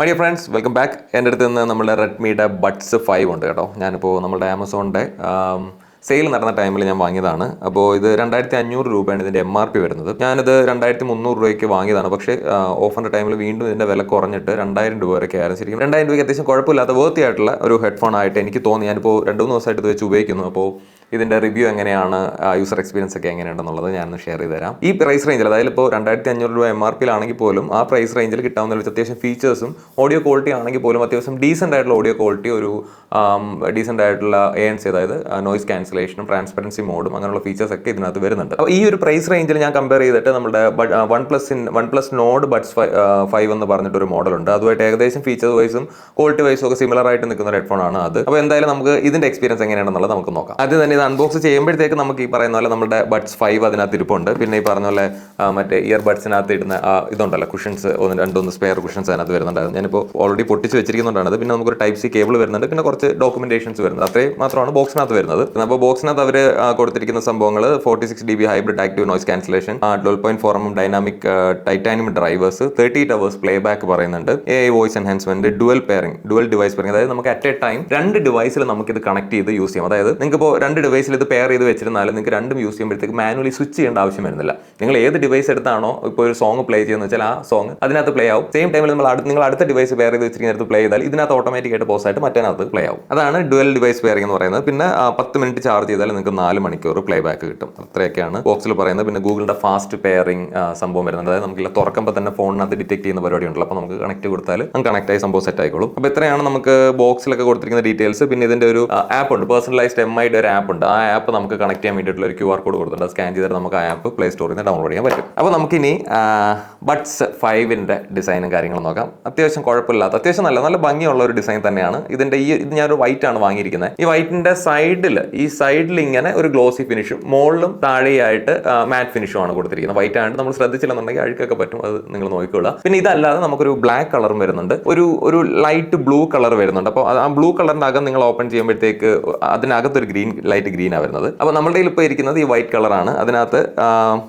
My dear friends, welcome back. എൻ്റെ അടുത്ത് നിന്ന് നമ്മുടെ റെഡ്മിയുടെ ബഡ്സ് 5 ഉണ്ട് കേട്ടോ. ഞാനിപ്പോൾ നമ്മുടെ ആമസോണിൻ്റെ സെയിൽ നടന്ന ടൈമിൽ ഞാൻ വാങ്ങിയതാണ്. അപ്പോൾ ഇത് 2500 രൂപയാണ് ഇതിൻ്റെ MRP വരുന്നത്. ഞാനിത് 2300 രൂപയ്ക്ക് വാങ്ങിയതാണ്. പക്ഷേ ഓഫറിൻ്റെ ടൈമിൽ വീണ്ടും ഇതിൻ്റെ വില കുറഞ്ഞിട്ട് 2000 രൂപ വരെയൊക്കെ ആയിരുന്നു. ശരിക്കും 2000 രൂപയ്ക്ക് അത്യാവശ്യം കുഴപ്പമില്ലാത്ത വേർത്തി ആയിട്ടുള്ള ഒരു ഹെഡ്ഫോൺ ആയിട്ട് എനിക്ക് തോന്നി. ഞാനിപ്പോൾ 2-3 ദിവസമായിട്ട് ഇത് വെച്ച് ഉപയോഗിക്കുന്നു. അപ്പോൾ ഇതിൻ്റെ റിവ്യൂ എങ്ങനെയാണ്, യൂസർ എക്സ്പീരിയൻസ് ഒക്കെ എങ്ങനെയുണ്ടെന്നുള്ളത് ഞാനൊന്ന് ഷെയർ ചെയ്ത് തരാം. ഈ പ്രൈസ് റേഞ്ചിൽ, അതായത് ഇപ്പോൾ 2500 രൂപ MRP-ലാണെങ്കിൽ പോലും ആ പ്രൈസ് റേഞ്ചിൽ കിട്ടാവുന്ന അത്യാവശ്യം ഫീച്ചേഴ്സും ഓഡിയോ ക്വാളിറ്റി ആണെങ്കിൽ പോലും അത്യാവശ്യം ഡീസൻ്റ് ആയിട്ടുള്ള ഓഡിയോ ക്വാളിറ്റി, ഒരു ഡീസൻ്റ് ആയിട്ടുള്ള ANC, അതായത് നോയിസ് ക്യാൻസലേഷനും ട്രാൻസ്പെറൻസി മോഡും അങ്ങനെയുള്ള ഫീച്ചേഴ്സ് ഒക്കെ ഇതിനകത്ത് വരുന്നുണ്ട്. അപ്പോൾ ഈ ഒരു പ്രൈസ് റേഞ്ചിൽ ഞാൻ കമ്പയർ ചെയ്തിട്ട് നമ്മുടെ OnePlus Nord Buds 5 എന്ന് പറഞ്ഞിട്ടൊരു മോഡലുണ്ട്. അതുമായിട്ട് ഏകദേശം ഫീച്ചേഴ്സ് വൈസും ക്വാളിറ്റി വൈസും ഒക്കെ സിമിലർ ആയിട്ട് നിൽക്കുന്ന ഒരു ഹെഡ്ഫോൺ ആണ് അത്. അപ്പോൾ എന്തായാലും നമുക്ക് ഇതിൻ്റെ എക്സ്പീരിയൻസ് എങ്ങനെയാണെന്നുള്ളത് നമുക്ക് നോക്കാം. അത് തന്നെ ഇത് അൺബോക്സ് ചെയ്യുമ്പോഴത്തേക്ക് നമുക്ക് ഈ പറയുന്ന പോലെ നമ്മുടെ ബഡ്സ് 5 അതിനകത്ത് ഇരിപ്പുണ്ട്. പിന്നെ ഈ പറഞ്ഞ പോലെ മറ്റേ ഇയർ ബഡ്സിനകത്ത് ഇടുന്ന ഇതുണ്ടല്ലോ, കുഷൻസ്, 2-3 സ്പെയർ കുഷൻസ് അതിനകത്ത് വരുന്നുണ്ടായിരുന്നു. ഞാനിപ്പോൾ ഓൾറെഡി പൊട്ടിച്ച് വെച്ചിരിക്കുന്നുണ്ടാണ്. പിന്നെ നമുക്കൊരു Type-C കേബിൾ വരുന്നുണ്ട്. പിന്നെ കുറച്ച് ഡോക്യുമെന്റേഷൻസ് വരുന്നത്. അത്രയും മാത്രമാണ് ബോക്സിനകത്ത് വരുന്നത്. അപ്പോൾ ബോക്സിനകത്ത് അവർ കൊടുത്തിരിക്കുന്ന സംഭവങ്ങൾ 46 dB hybrid active noise cancellation, 12.4 mm dynamic titanium drivers, 38 hours play back പറയുന്നുണ്ട്, AI voice enhancement, dual device pairing, അതായത് നമുക്ക് അറ്റ് എ ടൈം 2 ഡിവൈസിൽ നമുക്ക് ഇത് കണക്ട് ചെയ്ത് യൂസ് ചെയ്യാം. അതായത് നിങ്ങൾക്ക് ഇപ്പോൾ 2 ഡിവൈസിൽ ഇത് പെയർ ചെയ്ത് വെച്ചിരുന്നാലും നിങ്ങൾക്ക് രണ്ടും യൂസ് ചെയ്യുമ്പോഴത്തേക്ക് മാനുവലി സ്വിച്ച് ചെയ്യേണ്ട ആവശ്യം വരുന്നില്ല. നിങ്ങൾ ഏത് ഡിവൈസ് എടുത്താണോ ഇപ്പോൾ ഒരു സോങ് പ്ലേ ചെയ്യുന്നത് വെച്ചാൽ ആ സോങ് അതിനകത്ത് പ്ലേ ആവും. സെയിം ടൈമിൽ നിങ്ങൾ അടുത്ത ഡിവൈസ് പെയർ ചെയ്ത് വെച്ചിരിക്കുന്നത് പ്ലേ ചെയ്താൽ ഇതിനകത്ത് ഓട്ടോമാറ്റിക്കായിട്ട് പോസ് ആയിട്ട് മറ്റേനകത്ത് പ്ലേ ആവും. അതാണ് ഡുവൽ ഡിവൈസ് പെയറിംഗ് എന്ന് പറയുന്നത്. പിന്നെ 10 മിനിറ്റ് ചാർജ് ചെയ്താൽ നിങ്ങൾക്ക് 4 മണിക്കൂർ പ്ലേ ബാക്ക് കിട്ടും. അത്രയൊക്കെയാണ് ബോക്സിൽ പറയുന്നത്. പിന്നെ ഗൂഗിളിന്റെ ഫാസ്റ്റ് പെയറിംഗ് സംഭവം വരുന്നുണ്ട്. അതായത് നമുക്ക് തുറക്കുമ്പോൾ തന്നെ ഫോണിനകത്ത് ഡിറ്റക്ട് ചെയ്യുന്ന പരിപാടി ഉണ്ടല്ലോ. അപ്പോൾ നമുക്ക് കണക്ട് കൊടുത്താൽ കണക്ട് ആയി സംഭവം സെറ്റ് ആയിക്കോളും. അപ്പോൾ ഇത്രയാണ് നമുക്ക് ബോക്സിലൊക്കെ കൊടുത്തിരിക്കുന്ന ഡീറ്റെയിൽസ്. പിന്നെ ഇതിന്റെ ഒരു ആപ്പ് ഉണ്ട്, പേഴ്സണലൈസ്ഡ് MIയുടെ ഒരു ആപ്പ് ഉണ്ട്. ആ ആപ്പ് നമുക്ക് കണക്ട് ചെയ്യാൻ വേണ്ടിയിട്ടുള്ള ഒരു QR കോഡ് കൊടുത്തിട്ടുണ്ട്. സ്കാൻ ചെയ്താൽ നമുക്ക് ആ ആപ്പ് പ്ലേ സ്റ്റോറിൽ നിന്ന് ഡൗൺലോഡ് ചെയ്യാൻ പറ്റും. അപ്പോൾ നമുക്കിനി ബഡ്സ് 5ന്റെ ഡിസൈനും കാര്യങ്ങളും നോക്കാം. അത്യാവശ്യം കുഴപ്പമില്ലാത്ത, അത്യാവശ്യം നല്ല ഭംഗിയുള്ള ഒരു ഡിസൈൻ തന്നെയാണ് ഇതിന്റെ. ഇത് ഞാനൊരു വൈറ്റ് ആണ് വാങ്ങിയിരിക്കുന്നത്. ഈ വൈറ്റിന്റെ സൈഡിൽ ഇങ്ങനെ ഒരു ഗ്ലോസി ഫിനിഷും മുകളിലും താഴെയായിട്ട് മാറ്റ് ഫിനിഷും ആണ് കൊടുത്തിരിക്കുന്നത്. വൈറ്റ് ആയിട്ട് നമ്മൾ ശ്രദ്ധിച്ചില്ലെന്നുണ്ടെങ്കിൽ അഴുക്കൊക്കെ പറ്റും, അത് നിങ്ങൾ നോക്കിക്കൊള്ളുക. പിന്നെ ഇതല്ലാതെ നമുക്കൊരു ബ്ലാക്ക് കളറും വരുന്നുണ്ട്, ഒരു ലൈറ്റ് ബ്ലൂ കളർ വരുന്നുണ്ട്. അപ്പോൾ ആ ബ്ലൂ കളറിന്റെ അകം നിങ്ങൾ ഓപ്പൺ ചെയ്യുമ്പോഴത്തേക്ക് അതിനകത്തൊരു ലൈറ്റ് ഗ്രീനാണ് വരുന്നത്. അപ്പോൾ നമ്മുടെ കയ്യിൽ ഇപ്പോൾ ഇരിക്കുന്നത് ഈ വൈറ്റ് കളറാണ്. അതിനകത്ത്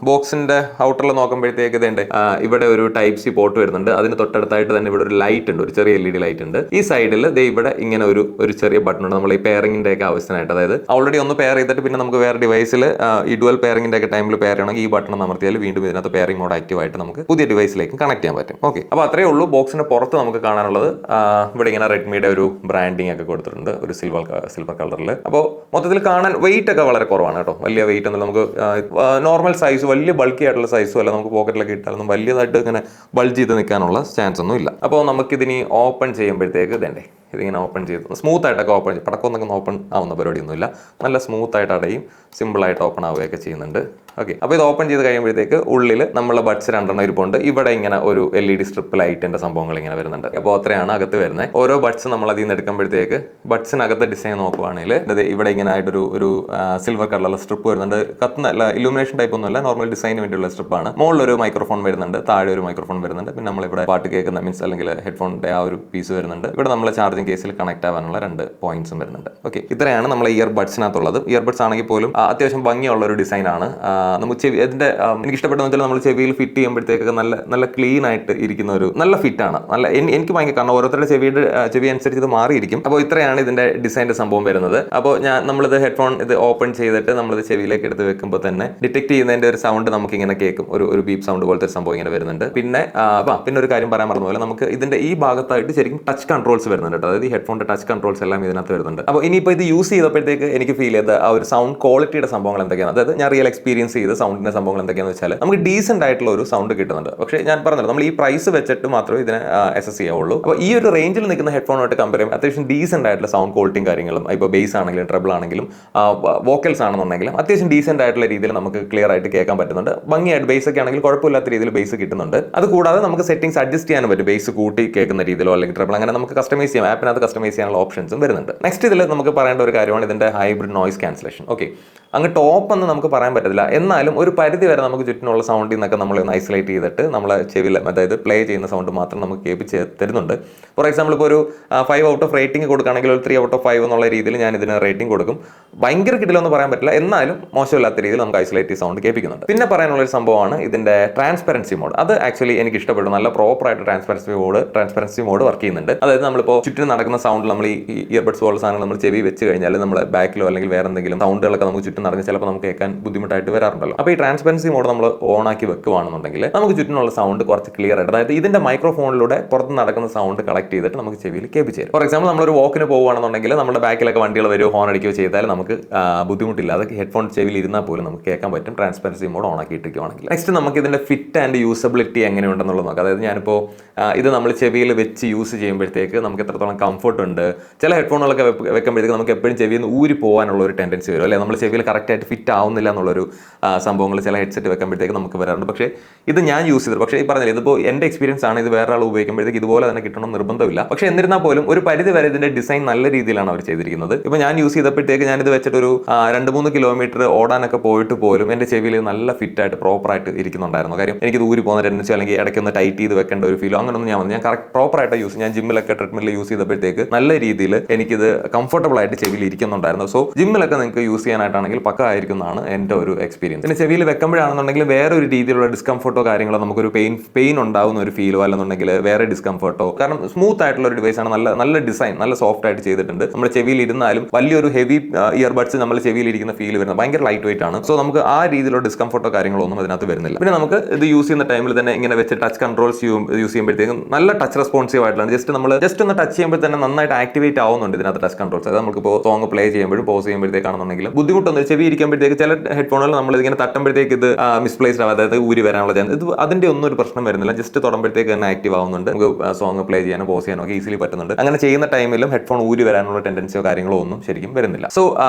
ബോക്സിന്റെ ഔട്ടറിൽ നോക്കുമ്പോഴത്തേക്ക് ഇതേണ്ട ഇവിടെ ഒരു Type-C പോർട്ട് വരുന്നുണ്ട്. അതിന് തൊട്ടടുത്തായിട്ട് തന്നെ ഇവിടെ ഒരു ലൈറ്റ് ഉണ്ട്, ഒരു ചെറിയ LED ലൈറ്റ് ഉണ്ട്. ഈ സൈഡിൽ ഇവിടെ ഇങ്ങനെ ഒരു ചെറിയ ബട്ടൺ ഉണ്ട്, നമ്മൾ ഈ പെയറിംഗിന്റെ ഒക്കെ ആവശ്യത്തിനായിട്ട്. അതായത് ഓൾറെഡി ഒന്ന് പെയർ ചെയ്തിട്ട് പിന്നെ നമുക്ക് വേറെ ഡിവൈസിൽ ഈ ഡുവൽ പെയറിംഗിന്റെ ഒക്കെ ടൈമിൽ പെയർ ചെയ്യണമെങ്കിൽ ഈ ബട്ടൺ അമർത്തിയാൽ വീണ്ടും ഇതിനകത്ത് പെയറിംഗ് മോഡ് ആക്റ്റീവ് ആയിട്ട് നമുക്ക് പുതിയ ഡിവൈസിലേക്ക് കണക്ട് ചെയ്യാൻ പറ്റും. ഓക്കെ, അപ്പോൾ അത്രയേ ഉള്ളൂ. ബോക്സിന്റെ പുറത്ത് നമുക്ക് കാണാനുള്ളത് ഇവിടെ ഇങ്ങനെ റെഡ്മിയുടെ ഒരു ബ്രാൻഡിങ് ഒക്കെ കൊടുത്തിട്ടുണ്ട്, ഒരു സിൽവർ കളറിൽ. അപ്പോൾ മൊത്തത്തിൽ കാണാൻ വെയിറ്റ് ഒക്കെ വളരെ കുറവാണ് കേട്ടോ. വലിയ വെയിറ്റ് ഒന്നും, നമുക്ക് നോർമൽ സൈസ്, വലിയ ബൾക്കി ആയിട്ടുള്ള സൈസും അല്ല. നമുക്ക് പോക്കറ്റിലൊക്കെ ഇട്ടാലൊന്നും വലിയതായിട്ട് ഇങ്ങനെ ബൾജ് ചെയ്ത് നിൽക്കാനുള്ള ചാൻസ് ഒന്നും ഇല്ല. അപ്പോൾ നമുക്കിതിനി ഓപ്പൺ ചെയ്യുമ്പോഴത്തേക്ക് ഇതേണ്ടേ, ഇതിങ്ങനെ ഓപ്പൺ ചെയ്ത് സ്മൂത്ത് ആയിട്ടൊക്കെ ഓപ്പൺ ചെയ്യും. പടക്കൊന്നൊക്കെ ഓപ്പൺ ആവുന്ന പരിപാടിയൊന്നുമില്ല. നല്ല സ്മൂത്ത് ആയിട്ട് അടയും, സിമ്പിളായിട്ട് ഓപ്പൺ ആവുകയൊക്കെ ചെയ്യുന്നുണ്ട്. ഓക്കെ, അപ്പോൾ ഇത് ഓപ്പൺ ചെയ്ത് കഴിയുമ്പോഴത്തേക്ക് ഉള്ളിൽ നമ്മളെ ബഡ്സ് 2 ഇരിപ്പുണ്ട്. ഇവിടെ ഇങ്ങനെ ഒരു LED സ്ട്രിപ്പ് ലൈറ്റിന്റെ സംഭവങ്ങൾ ഇങ്ങനെ വരുന്നുണ്ട്. അപ്പോൾ അത്രയാണ് അകത്ത് വരുന്നത്. ഓരോ ബഡ്സ് നമ്മൾ അതിൽ നിന്ന് എടുക്കുമ്പോഴത്തേക്ക് ബഡ്സിനകത്ത് ഡിസൈൻ നോക്കുവാണെങ്കിൽ ഇവിടെ ഇങ്ങനെ ആയിട്ടൊരു സിൽവർ കളറുള്ള സ്ട്രിപ്പ് വരുന്നുണ്ട്. കത്തുന്ന ഇലൂമിനേഷൻ ടൈപ്പ് ഒന്നുമല്ല, നോർമൽ ഡിസൈന് വേണ്ടിയുള്ള സ്ട്രിപ്പാണ്. മുകളിലൊരു മൈക്രോഫോൺ വരുന്നുണ്ട്, താഴെ ഒരു മൈക്രോഫോൺ വരുന്നുണ്ട്. പിന്നെ നമ്മളിവിടെ പാട്ട് കേൾക്കുന്ന മീൻസ് അല്ലെങ്കിൽ ഹെഡ്ഫോണിന്റെ ആ ഒരു പീസ് വരുന്നുണ്ട്. ഇവിടെ നമ്മൾ ചാർജിങ് കേസിൽ കണക്ട് ആവാനുള്ള 2 പോയിന്റ്സും വരുന്നുണ്ട്. ഓക്കെ, ഇത്രയാണ് നമ്മളെ ഇയർ ബഡ്സിനകത്തുള്ളത്. ഇയർ ബഡ്സ് ആണെങ്കിൽ പോലും അത്യാവശ്യം ഭംഗിയുള്ള ഒരു ഡിസൈനാണ്. നമുക്ക് ഇതിന്റെ എനിക്ക് ഇഷ്ടപ്പെട്ടെന്ന് വെച്ചാൽ നമ്മൾ ചെവിയിൽ ഫിറ്റ് ചെയ്യുമ്പോഴത്തേക്കൊക്കെ നല്ല ക്ലീൻ ആയിട്ട് ഇരിക്കുന്ന ഒരു നല്ല ഫിറ്റാണ്. എനിക്ക് ഭയങ്കര, കാരണം ഓരോരുത്തരുടെ ചെവി അനുസരിച്ച് ഇത് മാറിയിരിക്കും. അപ്പോൾ ഇത്രയാണ് ഇതിന്റെ ഡിസൈൻ്റെ സംഭവം വരുന്നത്. അപ്പോൾ നമ്മളിത് ഹെഡ്ഫോൺ ഇത് ഓപ്പൺ ചെയ്തിട്ട് നമ്മളിത് ചെവിയിലേക്ക് എടുത്ത് വെക്കുമ്പോൾ തന്നെ ഡിറ്റക്ട് ചെയ്യുന്നതിന്റെ ഒരു സൗണ്ട് നമുക്ക് ഇങ്ങനെ കേൾക്കും. ഒരു ബീപ്പ് സൗണ്ട് പോലത്തെ ഒരു സംഭവം ഇങ്ങനെ വരുന്നുണ്ട്. പിന്നെ ഒരു കാര്യം പറയാൻ പറഞ്ഞ പോലെ നമുക്ക് ഇതിന്റെ ഈ ഭാഗത്തായിട്ട് ശരിക്കും ടച്ച് കൺട്രോൾസ് വരുന്നുണ്ട് കേട്ടോ. അതായത് ഈ ഹെഡ്ഫോണിന്റെ ടച്ച് കൺട്രോൾസ് എല്ലാം ഇതിനകത്ത് വരുന്നുണ്ട്. അപ്പോൾ ഇനിയിപ്പോൾ ഇത് യൂസ് ചെയ്തപ്പോഴത്തേക്ക് എനിക്ക് ഫീൽ ചെയ്ത ആ ഒരു സൗണ്ട് ക്വാളിറ്റിയുടെ സംഭവങ്ങൾ എന്തൊക്കെയാണ്, അതായത് ഞാൻ റിയൽ എക്സ്പീരിയൻസ് ചെയ്ത സൗണ്ടിന്റെ സംഭവങ്ങൾ എന്തൊക്കെയാണെന്ന് വെച്ചാൽ നമുക്ക് ഡീസെന്റ് ആയിട്ടുള്ള ഒരു സൗണ്ട് കിട്ടുന്നുണ്ട്. പക്ഷേ ഞാൻ പറഞ്ഞല്ലോ, നമ്മൾ ഈ പ്രൈസ് വെച്ചിട്ട് മാത്രമേ ഇതിനെ അസസ് ചെയ്യാവുള്ളൂ. അപ്പോൾ ഈ ഒരു റേഞ്ചിൽ നിൽക്കുന്ന ഹെഡ്ഫോണായിട്ട് കമ്പയർ ചെയ്യുമ്പോൾ അത്യാവശ്യം ഡീസെന്റ് ആയിട്ടുള്ള സൗണ്ട് ക്വാളിറ്റിയും കാര്യങ്ങളും, ഇപ്പോൾ ബേസ് ആണെങ്കിലും ട്രബിൾ ആണെങ്കിലും വോക്കൽസ് ആണെന്നുണ്ടെങ്കിലും അത്യാവശ്യം ഡീസെന്റ് ആയിട്ടുള്ള രീതിയിൽ നമുക്ക് ക്ലിയർ ആയിട്ട് കേൾക്കാൻ പറ്റുന്നുണ്ട്. ഭംഗിയായിട്ട് ബേസ് ഒക്കെ ആണെങ്കിൽ കുഴപ്പമില്ലാത്ത രീതിയിൽ ബേസ് കിട്ടുന്നുണ്ട്. അതുകൂടാതെ നമുക്ക് സെറ്റിംഗ്സ് അഡ്ജസ്റ്റ് ചെയ്യാനും പറ്റും. ബേസ് കൂട്ടി കേൾക്കുന്ന രീതിയിലോ അല്ലെങ്കിൽ ട്രബിൾ അങ്ങനെ നമുക്ക് കസ്റ്റമൈസ് ചെയ്യാം. ആപ്പിനകത്ത് കസ്റ്റമൈസ് ചെയ്യാനുള്ള ഓപ്ഷൻസും വരുന്നുണ്ട്. നെക്സ്റ്റ് ഇതിൽ നമുക്ക് പറയേണ്ട ഒരു കാര്യമാണ് ഇതിന്റെ ഹൈബ്രിഡ് നോയ്സ് ക്യാൻസലേഷൻ. ഓക്കെ, അങ്ങ് ടോപ്പ് എന്ന് നമുക്ക് പറയാൻ പറ്റത്തില്ല. എന്നാലും ഒരു പരിധി വരെ നമുക്ക് ചുറ്റിനുള്ള സൗണ്ടിൽ നിന്നൊക്കെ നമ്മൾ ഒന്ന് ഐസൊലേറ്റ് ചെയ്തിട്ട് നമ്മളെ ചെവിയിൽ, അതായത് പ്ലേ ചെയ്യുന്ന സൗണ്ട് മാത്രം നമുക്ക് കേൾപ്പിച്ച് തരുന്നുണ്ട്. ഫോർ എക്സാമ്പിൾ ഇപ്പോൾ ഒരു 5 ഔട്ട് ഓഫ് റേറ്റിംഗ് കൊടുക്കുകയാണെങ്കിൽ ഒരു 3 ഔട്ട് ഓഫ് 5 എന്നുള്ള രീതിയിൽ ഞാൻ ഇതിന് റേറ്റിംഗ് കൊടുക്കും. ഭയങ്കര കിട്ടില്ലെന്ന് പറയാൻ പറ്റില്ല, എന്നാലും മോശമില്ലാത്ത രീതിയിൽ നമുക്ക് ഐസൊലേറ്റ് സൗണ്ട് കേൾപ്പിക്കുന്നുണ്ട്. പിന്നെ പറയാനുള്ള ഒരു സംഭവമാണ് ഇതിന്റെ ട്രാൻസ്പെറൻസി മോഡ്. അത് ആക്ച്വലി എനിക്ക് ഇഷ്ടപ്പെട്ടു. നല്ല പ്രോപ്പറായിട്ട് ട്രാൻസ്പെറൻസി മോഡ് വർക്ക് ചെയ്യുന്നുണ്ട്. അതായത് നമ്മളിപ്പോൾ ചുറ്റും നടക്കുന്ന സൗണ്ട് നമ്മൾ ഈ ഇയർബഡ്സ് പോലുള്ള സാധനങ്ങൾ നമ്മൾ ചെവി വെച്ച് കഴിഞ്ഞാൽ നമ്മുടെ ബാക്കിലോ അല്ലെങ്കിൽ വേറെ എന്തെങ്കിലും സൗണ്ടുകളൊക്കെ നമുക്ക് ചുറ്റും നടന്ന് ചിലപ്പോൾ നമുക്ക് കേൾക്കാൻ ബുദ്ധിമുട്ടായിട്ട് വരാറുണ്ടല്ലോ. അപ്പോൾ ഈ ട്രാൻസ്പെറൻസി മോഡ് നമ്മൾ ഓൺ ആക്കി വെക്കുകയാണെന്നുണ്ടെങ്കിൽ നമുക്ക് ചുറ്റിനുള്ള സൗണ്ട് കുറച്ച് ക്ലിയർ ആയിട്ട്, അതായത് ഇതിന്റെ മൈക്രോഫോണിലൂടെ പുറത്ത് നടക്കുന്ന സൗണ്ട് കളക്ട് ചെയ്തിട്ട് നമുക്ക് ചെവിയിൽ കേൾപ്പിച്ച് തരും. ഫോർ എക്സാമ്പിൾ നമ്മളൊരു വാക്കിന് പോകുകയാണെന്നുണ്ടെങ്കിൽ നമ്മുടെ ബാക്കിലൊക്കെ വണ്ടികൾ വരുമോ ഹോൺ അടിക്കുകയോ ചെയ്താൽ നമുക്ക് ബുദ്ധിമുട്ടില്ലാതെ ഹെഡ്ഫോൺ ചെവിയിൽ ഇരുന്നാൽ പോലും നമുക്ക് കേൾക്കാൻ പറ്റും ട്രാൻസ്പെറൻസി മോഡ് ഓൺ ആക്കിയിട്ടിരിക്കുകയാണെങ്കിൽ. നെക്സ്റ്റ് നമുക്ക് ഇതിന്റെ ഫിറ്റ് ആൻഡ് യൂസബിലിറ്റി എങ്ങനെയുണ്ടെന്നുള്ളത് നോക്കാം. അതായത് ഞാനിപ്പോൾ ഇത് നമ്മൾ ചെവിയിൽ വെച്ച് യൂസ് ചെയ്യുമ്പോഴത്തേക്ക് നമുക്ക് എത്രത്തോളം കംഫർട്ട് ഉണ്ട്. ചില ഹെഡ്ഫോണുകളൊക്കെ വെക്കുമ്പോഴത്തേക്ക് നമുക്ക് എപ്പോഴും ചെവിയിൽ നിന്ന് ഊരി പോകാനുള്ള ഒരു ടെൻഡൻസി വരും, അല്ലെ നമ്മൾ ചെവിയിൽ കറക്റ്റായിട്ട് ഫിറ്റ് ആവുന്നില്ല എന്നുള്ളൊരു സംഭവങ്ങൾ ചില ഹെഡ്സെറ്റ് വെക്കുമ്പോഴത്തേക്ക് നമുക്ക് വരാറുണ്ട്. പക്ഷേ ഇത് ഞാൻ യൂസ് ചെയ്തത്, പക്ഷേ ഈ പറഞ്ഞില്ല ഇതിപ്പോൾ എൻ്റെ എക്സ്പീരിയൻസ് ആണ്, ഇത് വേറെ ആൾ ഉപയോഗിക്കുമ്പോഴത്തേക്ക് ഇതുപോലെ തന്നെ കിട്ടണം നിർബന്ധമില്ല. പക്ഷേ എന്നിരുന്നാൽ പോലും ഒരു പരിധി വരെ ഇതിന്റെ ഡിസൈൻ നല്ല രീതിയിലാണ് അവർ ചെയ്തിരിക്കുന്നത്. ഇപ്പോൾ ഞാൻ യൂസ് ചെയ്തപ്പോഴത്തേക്ക് ഞാനിത് വെച്ചിട്ടൊരു 2-3 കിലോമീറ്റർ ഓടാനൊക്കെ പോയിട്ട് പോലും എൻ്റെ ചെവിയിൽ നല്ല ഫിറ്റായിട്ട് പ്രോപ്പറായിട്ട് ഇരിക്കുന്നുണ്ടായിരുന്നു. കാര്യം എനിക്കിത് ഊരി പോകുന്ന ടെൻഡൻസി അല്ലെങ്കിൽ ഇടയ്ക്കൊന്ന് ടൈറ്റ് ചെയ്ത് വെക്കേണ്ട ഒരു ഫീലോ അങ്ങനെയൊന്നും ഞാൻ കറക്റ്റ് പ്രോപ്പറായിട്ട് ഞാൻ ജിമ്മിലൊക്കെ ട്രെഡ്മില്ലിൽ യൂസ് ചെയ്തപ്പോഴത്തേക്ക് നല്ല രീതിയിൽ എനിക്കിത് കംഫർട്ടബിൾ ആയിട്ട് ചെവിയിൽ ഇരിക്കുന്നുണ്ടായിരുന്നു. സോ ജിമ്മിലൊക്കെ നിങ്ങൾക്ക് യൂസ് ചെയ്യാനായിട്ടാണെങ്കിൽ പക്ക ആയിരിക്കുന്നതാണ് എൻ്റെ ഒരു എക്സ്പീരിയൻസ്. പിന്നെ ചെവിയിൽ വെക്കുമ്പോഴാണെന്നുണ്ടെങ്കിൽ വേറെ ഒരു രീതിയിലുള്ള ഡിസ്കംഫർട്ടോ കാര്യങ്ങളോ നമുക്കൊരു പെയിൻ ഉണ്ടാവുന്ന ഒരു ഫീലോ അല്ലെന്നുണ്ടെങ്കിൽ വേറെ ഡിസ്കംഫർട്ടോ, കാരണം സ്മൂത്ത് ആയിട്ടുള്ള ഒരു ഡിവൈസ് ആണ്. നല്ല ഡിസൈൻ, നല്ല സോഫ്റ്റ് ആയിട്ട് ചെയ്തിട്ടുണ്ട്. നമ്മുടെ ചെവിയിൽ ഇരുന്നാലും വലിയൊരു ഹെവി ഇയർബഡ്സ് നമ്മൾ ചെവിയിൽ ഇരിക്കുന്ന ഫീൽ വരുന്നത് ഭയങ്കര ലൈറ്റ് വെയിറ്റ് ആണ്. സോ നമുക്ക് ആ രീതിയിലുള്ള ഡിസ്കംഫർട്ടോ കാര്യങ്ങളോ ഒന്നും അതിനകത്ത് വരുന്നില്ല. പിന്നെ നമുക്ക് ഇത് യൂസ് ചെയ്യുന്ന ടൈമിൽ തന്നെ ഇങ്ങനെ വെച്ച് ടച്ച് കൺട്രോൾസ് യൂസ് ചെയ്യുമ്പോഴത്തേക്കും നല്ല ടച്ച് റെസ്പോൺസീവ് ആയിട്ടുള്ള ജസ്റ്റ് ഒന്ന് ടച്ച് ചെയ്യുമ്പോൾ തന്നെ നന്നായിട്ട് ആക്ടിവേറ്റ് ആവുന്നുണ്ട് ഇതിനകത്ത് ടച്ച് കൺട്രോൾസ്. അതായത് നമുക്കിപ്പോൾ സോങ് പ്ലേ ചെയ്യുമ്പോഴും പോസ് ചെയ്യുമ്പോഴത്തേക്കാണെന്നുണ്ടെങ്കിലും ബുദ്ധിമുട്ടൊന്നും ചെവി ഇരിക്കുമ്പോഴത്തേക്ക് ചില ഹെഡ്ഫോണുകൾ നമ്മൾ ഇങ്ങനെ തട്ടുമ്പോഴത്തേക്ക് ഇത് മിസ്പ്ലേസ്ഡ് ആവും, അതായത് ഊരി വരാനുള്ള ചാൻസ്, ഇത് അതിന്റെ ഒന്നും ഒരു പ്രശ്നം വരുന്നില്ല. ജസ്റ്റ് തൊടുമ്പോഴത്തേക്ക് തന്നെ ആക്റ്റീവ് ആവുന്നുണ്ട്. നമുക്ക് സോങ് പ്ലേ ചെയ്യാനോ പോസ് ചെയ്യാനോ ഒക്കെ ഈസിലി പറ്റുന്നുണ്ട്. അങ്ങനെ ചെയ്യുന്ന ടൈമിലും ഹെഡ്ഫോൺ ഊരി വരാനുള്ള ടെൻഡൻസിയോ കാര്യങ്ങളോ ഒന്നും ശരിക്കും വരുന്നില്ല. സോ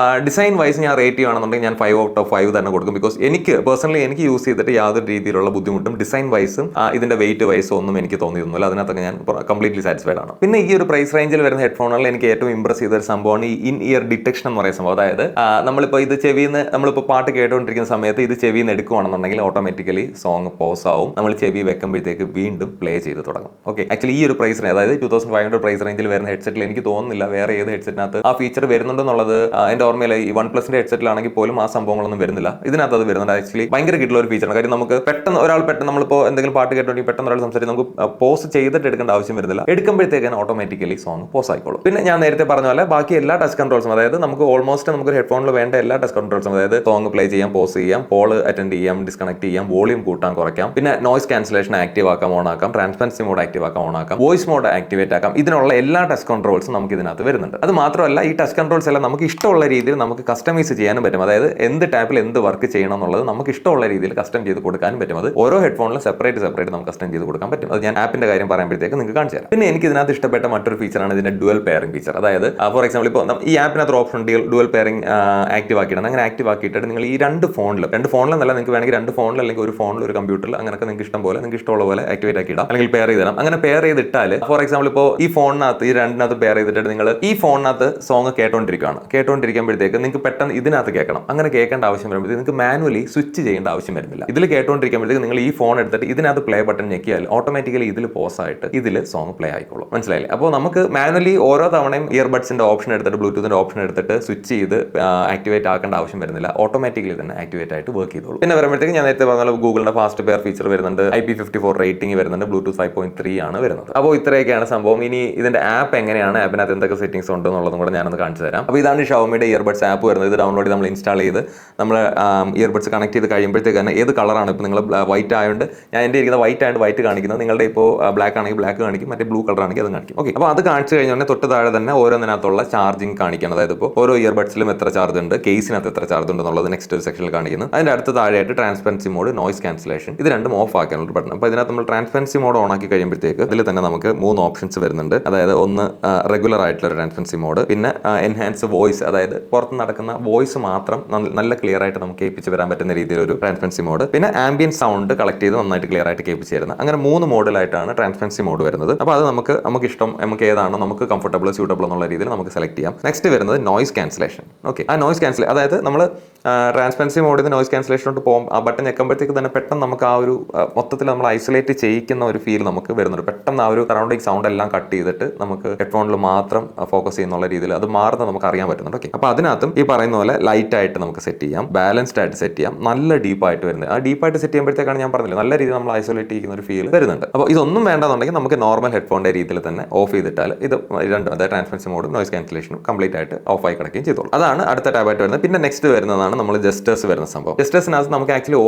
ഡിസൈൻ വൈസ് ഞാൻ റേറ്റ് ചെയ്യുകയാണെന്നുണ്ടെങ്കിൽ ഞാൻ 5 ഔട്ട് ഓഫ് 5 തന്നെ കൊടുക്കും. ബിക്കോസ് എനിക്ക് പേഴ്സണലി എനിക്ക് യൂസ് ചെയ്തിട്ട് യാതൊരു രീതിയിലുള്ള ബുദ്ധിമുട്ടും ഡിസൈൻ വൈസും ഇതിന്റെ വെയിറ്റ് വൈസും ഒന്നും എനിക്ക് തോന്നിയിരുന്നില്ല. അതിനകത്തൊക്കെ ഞാൻ കംപ്ലീറ്റ്ലി സാറ്റിസ്ഫൈഡ് ആണ്. പിന്നെ ഈ ഒരു പ്രൈസ് റേഞ്ചിൽ വരുന്ന ഹെഡ്ഫോണുകളിൽ എനിക്ക് ഏറ്റവും ഇംപ്രസ് ചെയ്ത ഒരു സംഭവമാണ് ഈ ഇൻ ഇയർ ഡിറ്റക്ഷൻ എന്ന് പറയുന്ന സംഭവം. അതായത് നമ്മളിപ്പോൾ ഇത് ചെവിന്ന് നമ്മളിപ്പോൾ പാട്ട് കേട്ടുകൊണ്ടിരിക്കുന്ന സമയത്ത് ഇത് ചെവിന്ന് എടുക്കുകയാണെന്നുണ്ടെങ്കിൽ ഓട്ടോമാറ്റിക്കലി സോങ് പോസ് ആവും. നമ്മൾ ചെവി വെക്കുമ്പോഴത്തേക്ക് വീണ്ടും പ്ലേ ചെയ്ത് തുടങ്ങും. ഓക്കെ, ആക്ച്വലി ഈ ഒരു പ്രൈസ് റേഞ്ച്, അതായത് 2500 പ്രൈസ് റേഞ്ചിൽ വരുന്ന ഹെഡ്സെറ്റിൽ എനിക്ക് തോന്നുന്നില്ല വേറെ ഏത് ഹെഡ്സെറ്റിനകത്ത് ആ ഫീച്ചർ വരുന്നുണ്ടെന്നുള്ളത്. എൻ്റെ ഓർമ്മയിൽ ഈ OnePlusന്റെ ഹെഡ്സെറ്റിലാണെങ്കിൽ പോലും ആ സംഭവങ്ങളൊന്നും വരുന്നില്ല. ഇതിനകത്ത് അത് വരുന്നുണ്ട്. ആക്ച്വലി ഭയങ്കര കിട്ടുള്ള ഒരു ഫീച്ചറാണ്. കാര്യം നമുക്ക് പെട്ടെന്ന് നമ്മളിപ്പോൾ എന്തെങ്കിലും പാട്ട് കേട്ടോണ്ടെങ്കിൽ പെട്ടെന്ന് ഒരാൾ സംസാരിച്ച് നമുക്ക് പോസ് ചെയ്തിട്ട് എടുക്കേണ്ട ആവശ്യം വരുന്നില്ല. എടുക്കുമ്പോഴത്തേക്കാണ് ഓട്ടോമാറ്റിക്കലി സോങ് പോസ് ആയിക്കോളും. പിന്നെ ഞാൻ നേരത്തെ പറഞ്ഞ പോലെ ബാക്കി എല്ലാ ടച്ച് കൺട്രോൾസും, അതായത് നമുക്ക് ഓൾമോസ്റ്റ് നമുക്ക് ഹെഡ്ഫോണിൽ വേണ്ട എല്ലാ ടച്ച് കൺട്രോൾസും, അതായത് സോങ് പ്ലേ ചെയ്യാം, പോസ് ചെയ്യാം, കോൾ അറ്റൻഡ് ചെയ്യാം, ഡിസ്കണക്ട് ചെയ്യാം, വോളിയം കൂട്ടാൻ കുറയ്ക്കാം, പിന്നെ നോയ്സ് ക്യാൻസലേഷൻ ആക്റ്റീവ് ആക്കാം, ഓൺ ആക്കാം, ട്രാൻസ്പെറൻസി മോഡ് ആക്റ്റീവ് ആക്കാം, ഓൺ ആക്കാം, വോയിസ് മോഡ് ആക്ടിവേറ്റ് ആക്കാം. ഇതിനുള്ള എല്ലാ ടച്ച് കൺട്രോൾസും നമുക്ക് ഇതിനകത്ത് വരുന്നുണ്ട്. അത് മാത്രമല്ല ഈ ടച്ച് കൺട്രോൾസ് എല്ലാം നമുക്ക് ഇഷ്ടമുള്ള രീതിയിൽ നമുക്ക് കസ്റ്റമൈസ് ചെയ്യാനും പറ്റും. അതായത് എന്ത് ടാപ്പിൽ എന്ത് വർക്ക് ചെയ്യണം എന്നുള്ളത് നമുക്ക് ഇഷ്ടമുള്ള രീതിയിൽ കസ്റ്റം ചെയ്ത് കൊടുക്കാനും പറ്റും. അത് ഓരോ ഹെഡ്ഫോണിലും സെപ്പറേറ്റ് നമുക്ക് കസ്റ്റം ചെയ്ത് കൊടുക്കാൻ പറ്റും. അത് ഞാൻ ആപ്പിന്റെ കാര്യം പറയുമ്പോഴത്തേക്ക് നിങ്ങൾക്ക് കാണിച്ചു തരാം. പിന്നെ എനിക്ക് ഇതിനകത്ത് ഇഷ്ടപ്പെട്ട മറ്റൊരു ഫീച്ചറാണ് ഇതിന്റെ ഡുവൽ പെയറിംഗ് ഫീച്ചർ. അതായത് ഫോർ എക്സാമ്പിൾ ഇപ്പോൾ ഈ ആപ്പിനകത്ത് ഓപ്ഷൻ ഡുവൽ പെയറിംഗ് ആക്റ്റീവ് ആക്കിയിട്ടാണ്. അങ്ങനെ ആക്റ്റീവ് ആക്കിയിട്ട് നിങ്ങൾ ഈ രണ്ട് ഫോണിലെന്നല്ല, നിങ്ങൾക്ക് വേണമെങ്കിൽ 2 ഫോണിൽ അല്ലെങ്കിൽ ഒരു ഫോണിൽ ഒരു കമ്പ്യൂട്ടറിൽ അങ്ങനെയൊക്കെ നിങ്ങൾക്ക് ഇഷ്ടം പോലെ നിങ്ങൾക്ക് ഇഷ്ടമുള്ള പോലെ ആക്ടിവേറ്റ് ആക്കിയിടാം, അല്ലെങ്കിൽ പെയർ ചെയ്തിടാം. അങ്ങനെ പെയർ ചെയ്തിട്ടാൽ ഫോർ എക്സാമ്പിൾ ഇപ്പോൾ ഈ ഫോണിനകത്ത് ഈ രണ്ടിനകത്ത് പെയർ ചെയ്തിട്ട് നിങ്ങൾ ഈ ഫോണിനകത്ത് സോങ് കേട്ടോണ്ടിരിക്കുമ്പോഴത്തേക്ക് നിങ്ങൾക്ക് പെട്ടെന്ന് ഇതിനകത്ത് കേൾക്കണം. അങ്ങനെ കേൾക്കേണ്ട ആവശ്യം വരുമ്പോഴത്തേക്ക് നിങ്ങൾക്ക് മാനുവലി സ്വിച്ച് ചെയ്യേണ്ട ആവശ്യം വരുന്നില്ല. ഇതിൽ കേട്ടോണ്ടിരിക്കുമ്പോഴത്തേക്ക് നിങ്ങൾ ഈ ഫോൺ എടുത്തിട്ട് ഇതിനകത്ത് പ്ലേ ബട്ടൺ ഞെക്കിയാൽ ഓട്ടോമാറ്റിക്കലി ഇതിൽ പോസ് ആയിട്ട് ഇതിൽ സോങ് പ്ലേ ആയിക്കോളും. മനസ്സിലായില്ലേ? അപ്പോൾ നമുക്ക് മാനുവലി ഓരോ തവണയും ഇയർബഡ്സിന്റെ ഓപ്ഷൻ എടുത്തിട്ട് ബ്ലൂടൂത്തിന്റെ ഓപ്ഷൻ എടുത്തിട്ട് സ്വിച്ച് ചെയ്ത് ആക്ടിവേറ്റ് ആക്കേണ്ട ആവശ്യം വരുന്നില്ല. ഓട്ടോമാറ്റിക്കലി തന്നെ ആക്ടിവേറ്റ് ആയിട്ട് വർക്ക് ചെയ്തോളൂ. പിന്നെ വരുമ്പോഴത്തേക്ക് ഞാൻ നേരത്തെ പറഞ്ഞ ഗൂഗിളിന്റെ ഫാസ്റ്റ് പെയർ ഫീച്ചർ വരുന്നുണ്ട്, IP54 റേറ്റിംഗ് വരുന്നുണ്ട്, ബ്ലൂടൂത്ത് 5.3 ആണ് വരുന്നത്. അപ്പോൾ ഇത്രയൊക്കെയാണ് സംഭവം. ഇനി ഇതിന്റെ ആപ്പ് എങ്ങനെയാണ്, ആപ്പിനകത്ത് എന്തൊക്കെ സെറ്റിംഗ്സ് ഉണ്ട് എന്നുള്ളതും കൂടെ ഞാനൊന്ന് കാണിച്ചു തരാം. അപ്പോൾ ഇതാണ് ഷവോമിയുടെ ഇയർബഡ്സ് ആപ്പ് വരുന്നത്. ഇത് ഡൗൺലോഡ് ചെയ്ത് നമ്മൾ ഇൻസ്റ്റാൾ ചെയ്ത് നമ്മൾ ഇയർബഡ്സ് കണക്ട് ചെയ്ത് കഴിയുമ്പോഴത്തേക്ക് തന്നെ ഏത് കളറാണ് ഇപ്പോൾ നിങ്ങൾ വൈറ്റ് ആയതുകൊണ്ട് ഞാൻ എൻ്റെ ഇരിക്കുന്ന വൈറ്റ് ആയതുകൊണ്ട് വൈറ്റ് കാണിക്കുന്നത്, നിങ്ങളുടെ ഇപ്പോൾ ബ്ലാക്ക് ആണെങ്കിൽ ബ്ലാക്ക് കാണിക്കും, മറ്റേ ബ്ലൂ കളർ ആണെങ്കിൽ അത് കാണിക്കും. ഓക്കെ, അപ്പോൾ അത് കാണിച്ചു കഴിഞ്ഞാൽ തൊട്ട് താഴെ തന്നെ ഓരോന്നിനകത്തുള്ള ചാർജിങ് കാണിക്കണം. അതായത് ഇപ്പോൾ ഓരോ ഇയർബഡ്സിലും എത്ര ചാർജ് ഉണ്ട്, കേസിനകത്ത് എത്ര ചാർജ് ഉണ്ട് എന്നുള്ളത് നെക്സ്റ്റ് ഒരു സെക്ഷനിൽ കാണിക്കുന്നു. അതിൻ്റെ അടുത്ത താഴെയായിട്ട് ട്രാൻസ്പെറൻസി മോഡ്, നോയ്സ് ക്യാൻസലേഷൻ, ഇത് രണ്ടും ഓഫ് ആക്കാനുള്ള ബട്ടൺ. അപ്പോൾ ഇതിനകത്ത് നമ്മൾ ട്രാൻസ്പെറൻസി മോഡ് ഓൺ ആക്കി കഴിയുമ്പോഴത്തേക്ക് ഇതിൽ തന്നെ നമുക്ക് 3 ഓപ്ഷൻസ് വരുന്നുണ്ട്. അതായത് ഒന്ന് റെഗുലർ ആയിട്ടുള്ള ട്രാൻസ്പെറൻസി മോഡ്, പിന്നെ എൻഹാൻസ് വോയിസ്, അതായത് പുറത്ത് നടക്കുന്ന വോയിസ് മാത്രം നല്ല ക്ലിയർ ആയിട്ട് നമുക്ക് കേൾപ്പിച്ച് വരാൻ പറ്റുന്ന രീതിയിൽ ഒരു ട്രാൻസ്പെറൻസി മോഡ്, പിന്നെ ആംബിയൻ സൗണ്ട് കളക്ട് ചെയ്ത് നന്നായിട്ട് ക്ലിയർ ആയിട്ട് കേൾപ്പിച്ച് തരുന്നത്. അങ്ങനെ 3 മോഡിലായിട്ടാണ് ട്രാൻസ്പെറൻസി മോഡ് വരുന്നത്. അപ്പോൾ അത് നമുക്ക് ഇഷ്ടം, നമുക്ക് ഏതാണോ നമുക്ക് കംഫർട്ടബിൾ സ്യൂട്ടബിൾ എന്നുള്ള രീതിയിൽ നമുക്ക് സെലക്ട് ചെയ്യാം. നെക്സ്റ്റ് വരുന്നത് നോയ്സ് ക്യാൻസലേഷൻ. ഓക്കെ, ആ നോയ്സ് ക്യാൻസലേഷൻ, അതായത് നമ്മൾ ട്രാൻസ്പെറൻസി മോഡിൽ മോഡിൽ നിന്ന് നോയ്സ് ക്യാൻസലേഷനോട്ട് പോകും. ആ ബട്ടൺ ഞെക്കുമ്പോഴത്തേക്ക് തന്നെ പെട്ടെന്ന് നമുക്ക് ആ ഒരു മൊത്തത്തിൽ നമ്മൾ ഐസൊലേറ്റ് ചെയ്യിക്കുന്ന ഒരു ഫീൽ നമുക്ക് വരുന്നുണ്ട്. പെട്ടെന്ന് ആ ഒരു സറൗണ്ടിങ് സൗണ്ട് എല്ലാം കട്ട് ചെയ്തിട്ട് നമുക്ക് ഹെഡ്ഫോണിൽ മാത്രം ഫോക്കസ് ചെയ്യുന്നുള്ള രീതിയിൽ അത് മാറുന്നത് നമുക്ക് അറിയാൻ പറ്റുന്നുണ്ട്. ഓക്കെ, അപ്പോൾ അതിനകത്തും ഈ പറയുന്ന പോലെ ലൈറ്റ് ആയിട്ട് നമുക്ക് സെറ്റ് ചെയ്യാം, ബാലൻസ്ഡ് ആയിട്ട് സെറ്റ് ചെയ്യാം, നല്ല ഡീപ്പായിട്ട് വരുന്നത്. ആ ഡീപ്പായിട്ട് സെറ്റ് ചെയ്യുമ്പോഴത്തേക്കാണ് ഞാൻ പറഞ്ഞില്ല നല്ല രീതിയിൽ നമ്മൾ ഐസൊലേറ്റ് ചെയ്യുന്ന ഒരു ഫീൽ വരുന്നുണ്ട്. അപ്പോൾ ഇതൊന്നും വേണ്ടെന്നുണ്ടെങ്കിൽ നമുക്ക് നോർമൽ ഹെഡ്ഫോണിന്റെ രീതിയിൽ തന്നെ ഓഫ് ചെയ്തിട്ടാൽ ഇത് രണ്ടും, അതായത് ട്രാൻസ്പെറൻസി മോഡും നോയ്സ് ക്യാൻസലേഷനും കംപ്ലീറ്റ് ആയിട്ട് ഓഫ് ആയി കിടക്കുകയും ചെയ്തോളൂ. അതാണ് അടുത്ത ടാബായിട്ട് വരുന്നത്. പിന്നെ നെക്സ്റ്റ് വരുന്നതാണ് നമ്മൾ ജസ്റ്റേഴ്സ് വരുന്ന സംഭവം. ജസ്റ്റേഴ്സിനകത്ത് നമുക്ക് ആക്ച്വലി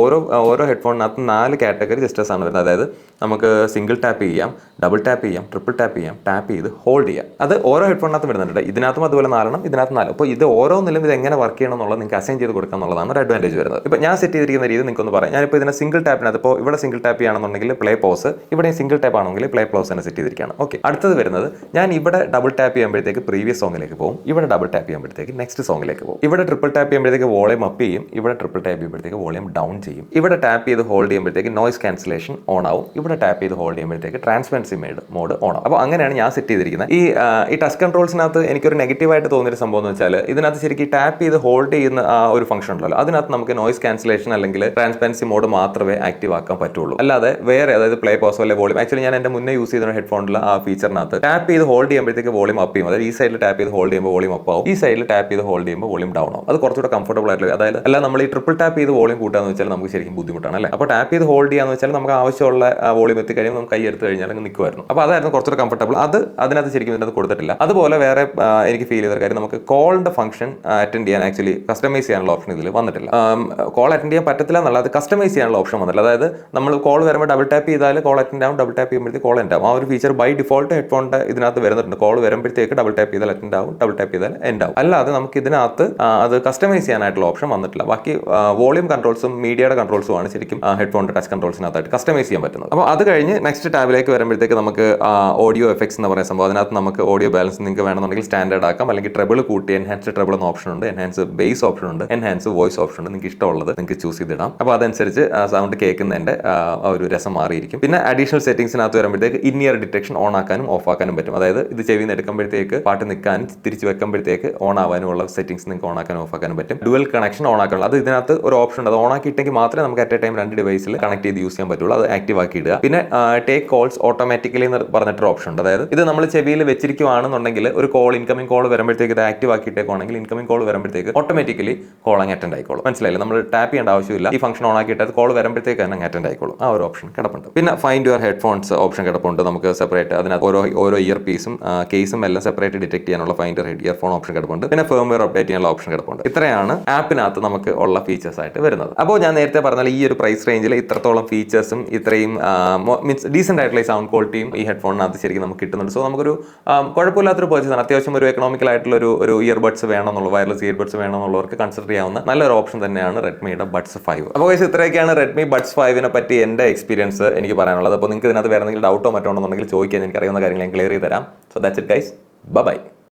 ഓരോ ഹെഡ്ഫോണിനകത്ത് 4 കാറ്റഗറി ജസ്റ്റേഴ്സ് ആണ് വരുന്നത്. അതായത് നമുക്ക് സിംഗിൾ ടാപ്പ് ചെയ്യാം, ഡബിൾ ടാപ്പ് ചെയ്യാം, ട്രിപ്പിൾ ടാപ്പ് ചെയ്യാം, ടാപ്പ് ചെയ്ത് ഹോൾഡ് ചെയ്യാം. അത് ഓരോ ഹെഡ്ഫോണിനകത്ത് വരുന്നുണ്ട്. ഇതിനകത്തും അതുപോലെ 4, ഇതിനകത്ത് 4. അപ്പോൾ ഇത് ഓരോന്നിലും ഇത് എങ്ങനെ വർക്ക് ചെയ്യണം എന്നുള്ളത് നിങ്ങൾക്ക് അസൈൻ ചെയ്ത് കൊടുക്കുക എന്നുള്ളതാണ് ഒരു അഡ്വാൻറ്റേജ് വരുന്നത്. ഇപ്പോൾ ഞാൻ സെറ്റ് ചെയ്തിരിക്കുന്ന രീതി നിങ്ങൾക്കൊന്ന് പറയാം. ഞാനിപ്പോൾ ഇതിനെ സിംഗിൾ ടാപ്പിനകത്ത്, ഇപ്പോൾ ഇവിടെ സിംഗിൾ ടാപ്പ് ചെയ്യുകയാണെന്നുണ്ടെങ്കിൽ പ്ലേ പോസ്, ഇവിടെ സിംഗിൾ ടാപ്പ് ആണെങ്കിൽ പ്ലേ പോസ് തന്നെ സെറ്റ് ചെയ്തിരിക്കുകയാണ്. ഓക്കെ, അടുത്തത് വരുന്നത് ഞാൻ ഇവിടെ ഡബിൾ ടാപ്പ് ചെയ്യുമ്പോഴത്തേക്ക് പ്രീവിയസ് സോങ്ങിലേക്ക് പോകും, ഇവിടെ ഡബിൾ ടാപ്പ് ചെയ്യുമ്പോഴത്തേക്ക് നെക്സ്റ്റ് സോങ്ങിലേക്ക് പോകും. ഇവിടെ ട്രിപ്പിൾ ടാപ്പ് ചെയ്യുമ്പോഴത്തേക്ക് വോളിയം അപ്പ് ചെയ്യും, ഇവിടെ ട്രിപ്പിൾ ടാപ്പ് ചെയ്യുമ്പോഴത്തേക്ക് വോളിയം ഡൗൺ ചെയ്യും. ഇവിടെ ടാപ്പ് ചെയ്ത് ഹോൾഡ് ചെയ്യുമ്പോഴത്തേക്ക് നോയ്സ് ക്യാൻസലേഷൻ ഓൺ ആവും, ഇവിടെ ടാപ്പ് ചെയ്ത് ഹോൾഡ് ചെയ്യുമ്പോഴത്തേക്ക് ട്രാൻസ്പെറൻസി മോഡ് ഓൺ ആവും. അപ്പോൾ അങ്ങനെയാണ് ഞാൻ സെറ്റ് ചെയ്തിരിക്കുന്നത്. ഈ ടച്ച് കൺട്രോൾസിനകത്ത് എനിക്കൊരു നെഗറ്റീവായിട്ട് തോന്നിയൊരു സംഭവം എന്ന് വെച്ചാൽ ഇതിനകത്ത് ശരിക്കും ടാപ്പ് ചെയ്ത് ഹോൾഡ് ചെയ്യുന്ന ആ ഒരു ഫംഗ്ഷൻ ഉണ്ടല്ലോ, അതിനകത്ത് നമുക്ക് നോയ്സ് ക്യാൻസലേഷൻ അല്ലെങ്കിൽ ട്രാൻസ്പെറൻസി മോഡ് മാത്രമേ ആക്റ്റീവ് ആക്കാൻ പറ്റുള്ളൂ. അല്ലാതെ വേറെ, അതായത് പ്ലേ പോസോ അല്ലെങ്കിൽ വോളിയം, ആക്ച്വലി ഞാൻ എൻ്റെ മുന്നേ യൂസ് ചെയ്ത ഹെഡ്ഫോണിൽ ആ ഫീച്ചറിനകത്ത് ടാപ്പ് ചെയ്ത് ഹോൾഡ് ചെയ്യുമ്പോഴത്തേക്ക് വോളിയം അപ്പ് ചെയ്യും. അതായത് ഈ സൈഡിൽ ടാപ്പ് ചെയ്ത് ഹോൾഡ് ചെയ്യുമ്പോൾ വോളിയം അപ്പ് ആവും, ഈ സൈഡിൽ ടാപ്പ് ചെയ്ത് ഹോൾഡ് ചെയ്യുമ്പോൾ വോളിയം ഡൗൺ ആവും. അത് കുറച്ചുകൂടെ കംഫർട്ടബിൾ ആയിട്ടുള്ള, അതായത് അല്ല നമ്മൾ ഈ ട്രിപ്പിൾ ടാപ്പ് ചെയ്ത് വോളിയം കൂട്ടാന്ന് വെച്ചാൽ നമുക്ക് ശരിക്കും ബുദ്ധിമുട്ടാണ് അല്ലേ. അപ്പോൾ ടാപ്പ് ചെയ്ത് ഹോൾഡ് ചെയ്യാന്ന് വെച്ചാൽ നമുക്ക് ആവശ്യമുള്ള വോളിയം എത്തി കഴിയുമ്പോൾ നമുക്ക് കൈ എടുത്ത് കഴിഞ്ഞാൽ നിൽക്കുമായിരുന്നു. അപ്പോൾ അതായിരുന്നു കുറച്ചുകൂടെ കംഫർട്ടബിൾ. അതിനകത്ത് ശരിക്കും ഇതിനകത്ത് കൊടുത്തിട്ടില്ല. അതുപോലെ വേറെ എനിക്ക് ഫീൽ ചെയ്ത കാര്യം, നമുക്ക് കോളിന്റെ ഫംഗ്ഷൻ അറ്റൻഡ് ചെയ്യാൻ ആക്ച്വലി കസ്റ്റമൈസ് ചെയ്യാനുള്ള ഓപ്ഷൻ ഇതിൽ വന്നിട്ടില്ല. കോൾ അറ്റൻഡ് ചെയ്യാൻ പറ്റത്തില്ല എന്നുള്ള, അത് കസ്റ്റമൈസ് ചെയ്യാനുള്ള ഓപ്ഷൻ വന്നിട്ടില്ല. അതായത് നമ്മൾ കോൾ വരുമ്പോൾ ഡബിൾ ടാപ്പ് ചെയ്താൽ കോൾ അറ്റൻഡ് ആവും, ഡബിൾ ടാപ്പ് ചെയ്യുമ്പോഴത്തേക്ക് കോൾ എൻഡ് ആവും. ആ ഒരു ഫീച്ചർ ബൈ ഡിഫോൾട്ട് ഹെഡ്ഫോണിന്റെ ഇതിനകത്ത് വരുന്നുണ്ട്. കോൾ വരുമ്പോഴത്തേക്ക് ഡബിൾ ടാപ്പ് ചെയ്താൽ അറ്റൻഡ് ആവും, ഡബിൾ ടാപ്പ് ചെയ്താൽ എൻഡ് ആവും. അല്ലാതെ നമുക്ക് ഇതിനകത്ത് അത് കസ്റ്റമൈസ് ചെയ്യാനായിട്ടുള്ള ഓപ്ഷൻ വന്നിട്ടില്ല. ബാക്കി വോളിയം കൺട്രോൾസും മീഡിയയുടെ കൺട്രോൾസും ആണ് ശരിക്കും ഹെഡ്ഫോണിന്റെ ടച്ച് കൺട്രോൾസിനകത്തായിട്ട് കസ്റ്റമൈസ് ചെയ്യാൻ പറ്റുന്നത്. അപ്പോൾ അത് കഴിഞ്ഞ് നെക്സ്റ്റ് ടാബിലേക്ക് വരുമ്പോഴത്തേക്ക് നമുക്ക് ഓഡിയോ എഫക്ട്സ് എന്ന് പറയുന്ന സംഭവം, അതിനകത്ത് നമുക്ക് ഓഡിയോ ബാലൻസ് നിങ്ങൾക്ക് വേണമെന്നുണ്ടെങ്കിൽ സ്റ്റാൻഡേർഡ് ആക്കാം, അല്ലെങ്കിൽ ട്രബിൾ കൂട്ടി എൻഹാൻസ്ഡ് ട്രബിൾ എന്ന ഓപ്ഷൻ ഉണ്ട്, എൻഹാൻസ് ബേസ് ഓപ്ഷൻ ഉണ്ട്, എൻഹാൻസ് വോയിസ് ഓപ്ഷൻ ഉണ്ട്. നിങ്ങൾക്ക് ഇഷ്ടമുള്ളത് നിങ്ങൾക്ക് ചൂസ് ചെയ്തിടാം. അപ്പോൾ അതനുസരിച്ച് സൗണ്ട് കേൾക്കുന്നതിന്റെ ഒരു രസം മാറിയിരിക്കും. പിന്നെ അഡീഷണൽ സെറ്റിംഗ്സിനകത്ത് വരുമ്പോഴത്തേക്ക് ഇൻ ഇയർ ഡിറ്റക്ഷൻ ഓൺ ആക്കാനും ഓഫ് ആക്കാനും പറ്റും. അതായത് ഇത് ചെവിയിൽ നിന്ന് എടുക്കുമ്പോഴത്തേക്ക് പാട്ട് നിൽക്കാനും തിരിച്ച് വെക്കുമ്പോഴത്തേക്ക് ഓൺ ആവാനും ഉള്ള സെറ്റിംഗ്സ് നിങ്ങൾക്ക് ഓൺ ആക്കാനും ഓഫ് ആക്കാനും പറ്റും. ഡുവൽ കണക്ഷൻ ഓൺ ആക്കാനുള്ള, അത് ഇതിനകത്ത് ഒരു ഓപ്ഷൻ ഉണ്ട്. അത് ഓൺ ആക്കിയിട്ടെങ്കിൽ മാത്രമേ നമുക്ക് അറ്റ് എ ടൈം 2 ഡിവൈസിൽ കണക്ട് ചെയ്ത് യൂസ് ചെയ്യാൻ പറ്റുള്ളൂ. അത് ആക്റ്റീവ് ആക്കി ഇടുക. പിന്നെ ടേക്ക് കോൾസ് ഓട്ടോമാറ്റിക്കലി എന്ന് പറഞ്ഞിട്ടൊരു ഓപ്ഷൻ ഉണ്ട്. അതായത് ഇത് നമ്മൾ ചെവിയിൽ വെച്ചിരിക്കുകയാണെന്നുണ്ടെങ്കിൽ ഒരു കോൾ, ഇൻകമിംഗ് കോൾ വരുമ്പോഴത്തേക്ക് ഇത് ആക്റ്റീവ് ആക്കിയിട്ടേക്കാണെങ്കിൽ ഇൻകമിംഗ് കോൾ വരുമ്പോഴത്തേക്ക് ഓട്ടോമാറ്റിക്കലി കോൾ അങ്ങ് അറ്റൻഡ് ആയിക്കോളും. മനസ്സിലായില്ല, നമ്മൾ ടാപ്പ് ചെയ്യേണ്ട ആവശ്യമില്ല. ഈ ഫംഗ്ഷൻ ഓൺ ആക്കിയിട്ട് കോൾ വരുമ്പോഴത്തേക്ക് തന്നെ അറ്റൻഡ് ആയിക്കോളും. ആ ഒരു ഓപ്ഷൻ കിടപ്പുണ്ട്. പിന്നെ ഫൈൻഡ് യുവർ ഹെഡ്ഫോൺസ് ഓപ്ഷൻ കിടപ്പുണ്ട്. നമുക്ക് സെപ്പറേറ്റ് അതിനകത്ത് ഓരോ ഇയർ പീസും കേസും എല്ലാം സെപ്പറേറ്റ് ഡിറ്റക്ട് ചെയ്യാനുള്ള ഫൈൻഡ് യുവർ ഇയർഫോൺ ഓപ്ഷൻ കിടപ്പുണ്ട്. പിന്നെ ഫേംവെയർ അപ്ഡേറ്റ് ചെയ്യാനുള്ള ഓപ്ഷൻ കിടപ്പുണ്ട്. ഇത്രയാണ് ആപ്പിനകത്ത് നമുക്ക് ഉള്ള ഫീച്ചേഴ്സ് ആയിട്ട് വരുന്നത്. അപ്പോൾ ഞാൻ നേരത്തെ പറഞ്ഞാൽ ഈ ഒരു പ്രൈസ് റേഞ്ചിൽ ഇത്രത്തോളം ഫീച്ചേഴ്സും ഇത്രയും മീൻസ് ഡീസെന്റ് ആയിട്ടുള്ള ഈ സൗണ്ട് ക്വാളിറ്റിയും ഈ ഹെഡ്ഫോണിനകത്ത് ശരിക്കും നമുക്ക് കിട്ടുന്നുണ്ട്. സോ നമുക്കൊരു കുഴപ്പമില്ലാത്തൊരു പർച്ചേസ് ആണ്. അത്യാവശ്യം ഒരു എക്കണോമിക്കൽ ആയിട്ടുള്ള ഒരു ഇയർബഡ്സ് വേണമെന്നുള്ള, വയർലെസ് ഇയർബഡ്സ് വേണമെന്നുള്ളവർക്ക് കൺസിഡർ ചെയ്യാവുന്ന നല്ലൊരു ഓപ്ഷൻ തന്നെയാണ് റെഡ്മിയുടെ ബഡ്സ് 5. അപ്പോൾ ഇത്രയൊക്കെയാണ് റെഡ്മി ബഡ്സ് 5നെ പറ്റി എൻ്റെ എക്സ്പീരിയൻസ് എനിക്ക് പറയാനുള്ളത്. അപ്പോൾ നിങ്ങൾക്ക് ഇതിനകത്ത് വേറെ എന്തെങ്കിലും ഡൗട്ടോ മറ്റോ ഉണ്ടെന്നുണ്ടെങ്കിൽ ചോദിക്കാൻ, എനിക്ക് അറിയുന്ന കാര്യങ്ങൾ ഞാൻ ക്ലിയർ ചെയ്ത് തരാം. So that's it guys, by.